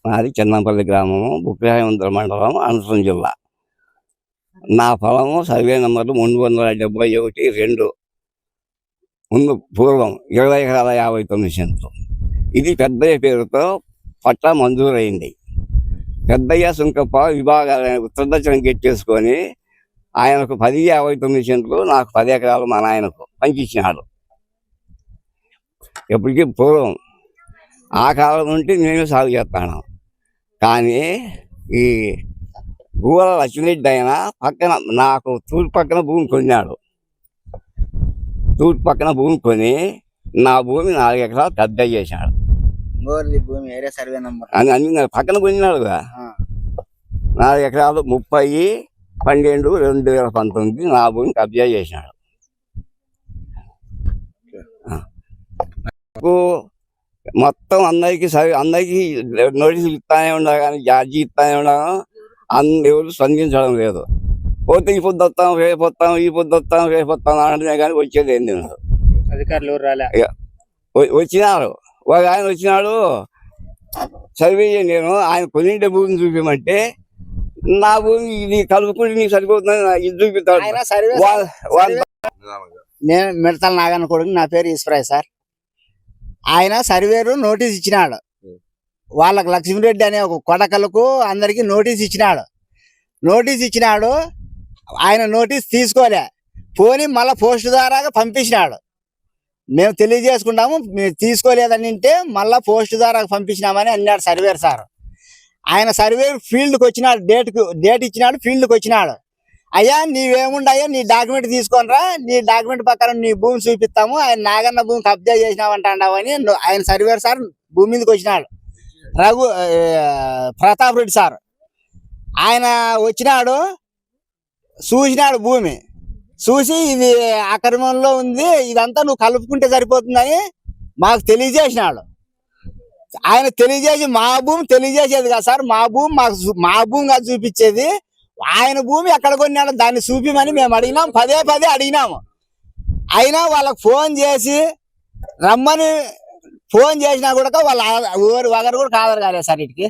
మాది చిన్నంపల్లి గ్రామము, బుక్రాయవంతుల మండలం, అనంతపురం జిల్లా. నా పొలము సర్వే నెంబర్లు 371-2 ముందు పూర్వం 20 ఎకరాల 59 సెంట్లు. ఇది పెద్దయ్య పేరుతో పట్టా మంజూరైంది. పెద్దయ్య సుంకప్ప విభాగాలను ఉత్తరదక్షిణం గెట్టేసుకొని ఆయనకు 10-59 సెంట్లు, నాకు 10 ఎకరాలు మా నాయనకు పంచిచ్చినాడు. ఎప్పటికీ పూర్వం ఆ కాలం నుండి నేను సాగు చేస్తాను. కానీ ఈ భూవల లక్ష్మీరెడ్డి ఆయన పక్కన నాకు తూర్పు పక్కన భూమి కొన్నాడు. తూర్పు పక్కన భూమి కొని నా భూమి 4 ఎకరాలు పెద్ద చేశాడు. భూమి ఏరియా సర్వే నంబర్ అన్ని పక్కన కొన్నాడు కదా. 4 ఎకరాలు 30/12/2019 నా భూమి కబ్జా చేశాడు. మొత్తం అందరికీ నోటీసులు ఇస్తానే ఉండాలి, కానీ జార్జీ ఇస్తానే ఉండాలి. ఎవరు స్పందించడం లేదు. పోతే ఈ పొద్దు వస్తాం, రేపు వస్తాం, ఈ పొద్దు వస్తాం, రేపు వస్తాం అంటే కానీ వచ్చేది ఏంది ఉండదు. అధికారులు ఎవరు రాలే. వచ్చినారు, ఒక ఆయన వచ్చినాడు సర్వే నేను ఆయన కొన్నింటి భూమిని చూపించమంటే నా భూమి ఇది కలుపుకుంటే నీకు సరిపోతుంది ఇది చూపిస్తాడు. నేను మిడతల నాగన్న కొడుకు, నా పేరు ఈశ్వరయ్య సార్. ఆయన సర్వేరు నోటీస్ ఇచ్చినాడు. వాళ్ళకు లక్ష్మీరెడ్డి అనే ఒక కొడకలకు అందరికి నోటీస్ ఇచ్చినాడు. ఆయన నోటీస్ తీసుకోలే, పోని మళ్ళీ పోస్ట్ ద్వారా పంపించినాడు. మేము తెలియజేసుకుంటాము, మేము తీసుకోలేదని అంటే మళ్ళీ పోస్ట్ ద్వారా పంపించినామని అన్నాడు సర్వేర్ సార్. ఆయన సర్వేర్ ఫీల్డ్కి వచ్చినాడు, డేట్ ఇచ్చినాడు, ఫీల్డ్కి వచ్చినాడు. అయ్యా నీవేముండయ్యా, నీ డాక్యుమెంట్ తీసుకొనిరా, నీ డాక్యుమెంట్ ప్రకారం నీ భూమి చూపిస్తాము, ఆయన నాగన్న భూమి కబ్జా చేసినావంటాడని ఆయన సర్వేర్ సార్ భూమి మీదకి వచ్చినాడు. ప్రతాప్ రెడ్డి సార్ ఆయన వచ్చినాడు, చూసినాడు భూమి, చూసి ఇది అక్రమంలో ఉంది, ఇదంతా నువ్వు కలుపుకుంటే సరిపోతుందని మాకు తెలియజేసినాడు. ఆయన తెలియజేసి మా భూమి తెలియజేసేది కాదు సార్, మా భూమి కాదు చూపించేది, ఆయన భూమి ఎక్కడ కొన్నాడు దాన్ని చూపిమని మేము అడిగినాం, పదే అడిగినాము. అయినా వాళ్ళకు ఫోన్ చేసి రమ్మని ఫోన్ చేసినా కూడా వాళ్ళ ఒకరు కూడా ఆధార్ కాలేదు సార్. ఇటుకి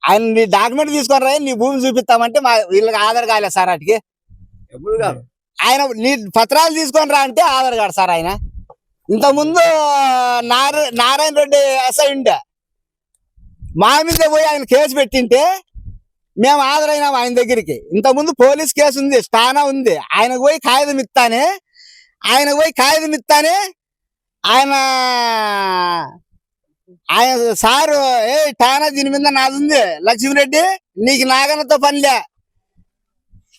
ఆయన నీ డాక్యుమెంట్ తీసుకొని రా, నీ భూమి చూపిస్తామంటే వీళ్ళకి ఆధార్ కాలేదు సార్. అటుకి ఆయన నీ పత్రాలు తీసుకొని రా అంటే ఆధార్ కార్డు సార్. ఆయన ఇంతకుముందు నారాయణ రెడ్డి ఎస్ఐ ఉండే, మా మీద పోయి ఆయన కేసు పెట్టింటే మేము హాజరైనాం ఆయన దగ్గరికి. ఇంతకుముందు పోలీస్ కేసు ఉంది, స్టానా ఉంది. ఆయనకు పోయి కాగితం ఇస్తానే ఆయన సారు టానా దీని మీద నాది ఉంది లక్ష్మీరెడ్డి, నీకు నాగన్నతో పనిలే,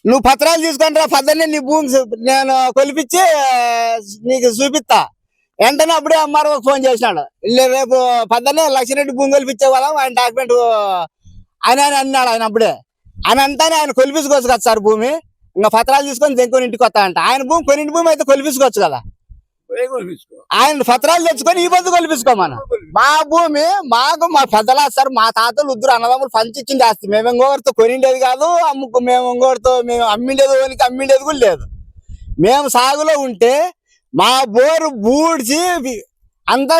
నువ్వు పత్రాలు తీసుకొని రా, పొద్దున్నే నీ భూమి నేను కొలిపించి నీకు చూపిస్తా. వెంటనే అప్పుడే ఎంఆర్ఓ ఫోన్ చేసినాడు, రేపు పొద్దున్నే లక్ష్మీరెడ్డి భూమి కొలిపించే వాళ్ళం, ఆయన డాక్యుమెంట్ అని అన్నాడు. ఆయన అప్పుడే ఆయన అంటానే ఆయన కొలిపించుకోవచ్చు కదా సార్ భూమి, ఇంకా పత్రాలు తీసుకొని దెంకొని ఇంటికి వస్తా అంట. ఆయన భూమి కొన్నింటి భూమి అయితే కొలిపించుకోవచ్చు కదా, ఆయన పత్రాలు తెచ్చుకొని ఈ పొద్దు కొలిపించుకోమను. మా భూమి మాకు మా పెద్దలా సార్, మా తాతలు ఇద్దరు అన్నదమ్ములు పంచిచ్చింది ఆస్తి. మేము ఇంకొకరితో కొనిండేది కాదు, మేము ఇంకొకరితో మేము అమ్మిండేది కూడా లేదు. మేము సాగులో ఉంటే మా బోరు బూడ్చి అంతా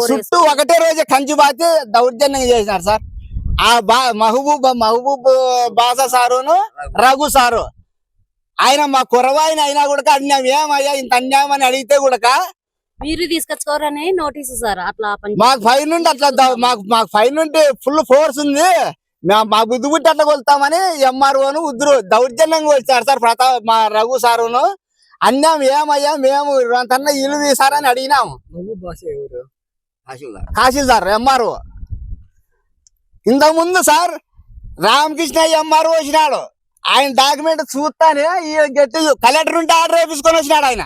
చుట్టూ ఒకటే రోజే కంచి బాతి దౌర్జన్యంగా చేసినారు సార్. ఆ మహబూబ్ బాసా సారును రఘు సారు ఆయన మా కురవాయిన అయినా కూడా అన్యాయం, ఏమయ్యా ఇంత అన్యాయం అని అడిగితే కూడా మీరు తీసుకొచ్చుకోరని నోటీసు సార్. అట్లా మాకు పై నుండి అట్లా మాకు పై నుండి ఫుల్ ఫోర్స్ ఉంది, మా బుద్ధి బుద్ధి అట్లా కొలుతామని ఎంఆర్ఓను ఉద్దురు దౌర్జన్యంగా వచ్చారు సార్. మా రఘు సారును అన్యాయం, ఏమయ్యా మేము అంతన్నా ఇల్లు తీసారని అడిగినాము. తహసీల్దార్ ఎంఆర్ఓ ఇంతకుముందు సార్ రామకృష్ణ ఎంఆర్ఓ వచ్చినాడు. ఆయన డాక్యుమెంట్ చూస్తానే గట్టి కలెక్టర్ నుండి ఆర్డర్ వేపించుకొని వచ్చినాడు. ఆయన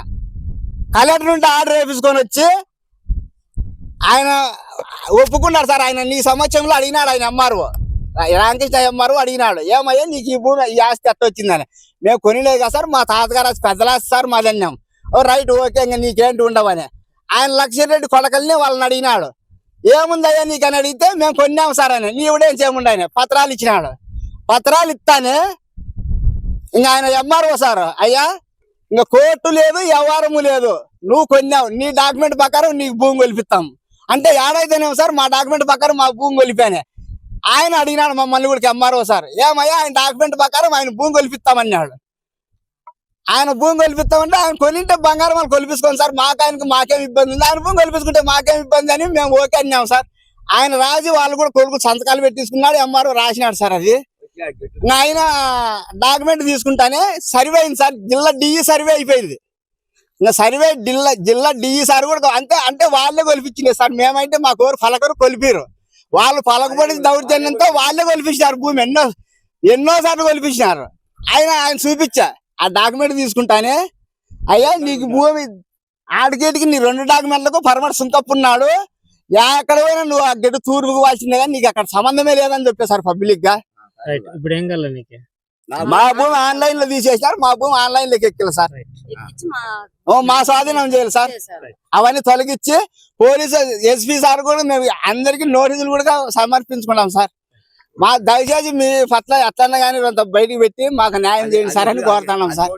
కలెక్టర్ నుండి ఆర్డర్ వేపించుకొని వచ్చి ఆయన ఒప్పుకున్నాడు సార్. ఆయన నీ సమక్షంలో అడిగినాడు, ఆయన ఎంఆర్ఓ రామకృష్ణ ఎంఆర్ఓ అడిగినాడు, ఏమయ్యా నీకు ఈ భూమి ఈ ఆస్తి ఎట్ట వచ్చిందని. మేము కొనిలేదు కదా సార్, మా తాతగారు పెద్దలాస్తి సార్ మాది అన్నాం. ఓ రైట్, ఓకే, ఇంకా నీకేంటి ఉండవని. ఆయన లక్ష్మీరెడ్డి కొడకల్ని వాళ్ళని అడిగినాడు, ఏముందయ్యా నీకని అడిగితే మేము కొన్నాము సార్ అని. నీవుడేం చేయముండ ఆయన పత్రాలు ఇచ్చినాడు. పత్రాలు ఇస్తానే ఇంకా ఆయన ఎంఆర్ఓ సార్, అయ్యా ఇంకా కోర్టు లేదు, వ్యవహారము లేదు, నువ్వు కొన్నావు, నీ డాక్యుమెంట్ ప్రకారం నీకు భూమి కొలిపిస్తాం అంటే ఏడైతేనేమో సార్ మా డాక్యుమెంట్ ప్రకారం మా భూమి కొలిపానే. ఆయన అడిగినాడు మమ్మల్ని కూడా ఎంఆర్ఓ సార్, ఏమయ్యా ఆయన డాక్యుమెంట్ ప్రకారం ఆయన భూమి కొలిపిస్తామన్నాడు. ఆయన భూమి కొలిపిస్తామంటే ఆయన కొనింటే బంగారం వాళ్ళు కొలిపించుకోండి సార్, మాకేం ఇబ్బంది ఉంది, ఆయన భూమి కొలిపించుకుంటే మాకేం ఇబ్బంది అని మేము ఓకే అన్నాం సార్. ఆయన రాజు వాళ్ళు కూడా కొడుకు సంతకాలు పెట్టించుకున్నాడు, ఎంఆర్ఓ రాసినాడు సార్. అది ఇంకా ఆయన డాక్యుమెంట్ తీసుకుంటానే సర్వే అయింది సార్, జిల్లా డిఈ సర్వే అయిపోయింది. ఇంకా సర్వే జిల్లా డిఈ సార్ కూడా అంటే వాళ్ళే కొలిపించింది సార్. మేమైతే మా పలకరు కొలిపిరు, వాళ్ళు పలకబడి దౌర్జన్యంతో వాళ్ళే కొలిపించినారు భూమి, ఎన్నో సార్లు కొలిపించినారు. ఆయన చూపించా ఆ డాక్యుమెంట్ తీసుకుంటానే, అయ్యా నీకు భూమి ఆడికేటికి నీ 2 డాక్యుమెంట్లకు పరమటి సుంకప్పున్నాడు, ఎక్కడ పోయినా నువ్వు ఆ గడ్డు తూర్పుకు వాల్సిందే కానీ నీకు అక్కడ సంబంధమే లేదని చెప్పేశారు పబ్లిక్ గా. ఇప్పుడు ఏం కావాలి నీకు? మా భూమి ఆన్లైన్ లో తీసేసినారు, మా భూమి ఆన్లైన్ లోకి ఎక్కింది సార్. ఎక్కించి మా స్వాధీనం చేయాలి సార్. అవన్నీ తొలగించి పోలీసు ఎస్పీ సార్ కూడా మేము అందరికి నోటీసులు కూడా సమర్పించుకున్నాం సార్. మా దయచేసి మీ పట్ల ఎట్లన్నా కానీ బయటికి పెట్టి మాకు న్యాయం చేయండి సార్ అని కోరుతున్నాం సార్.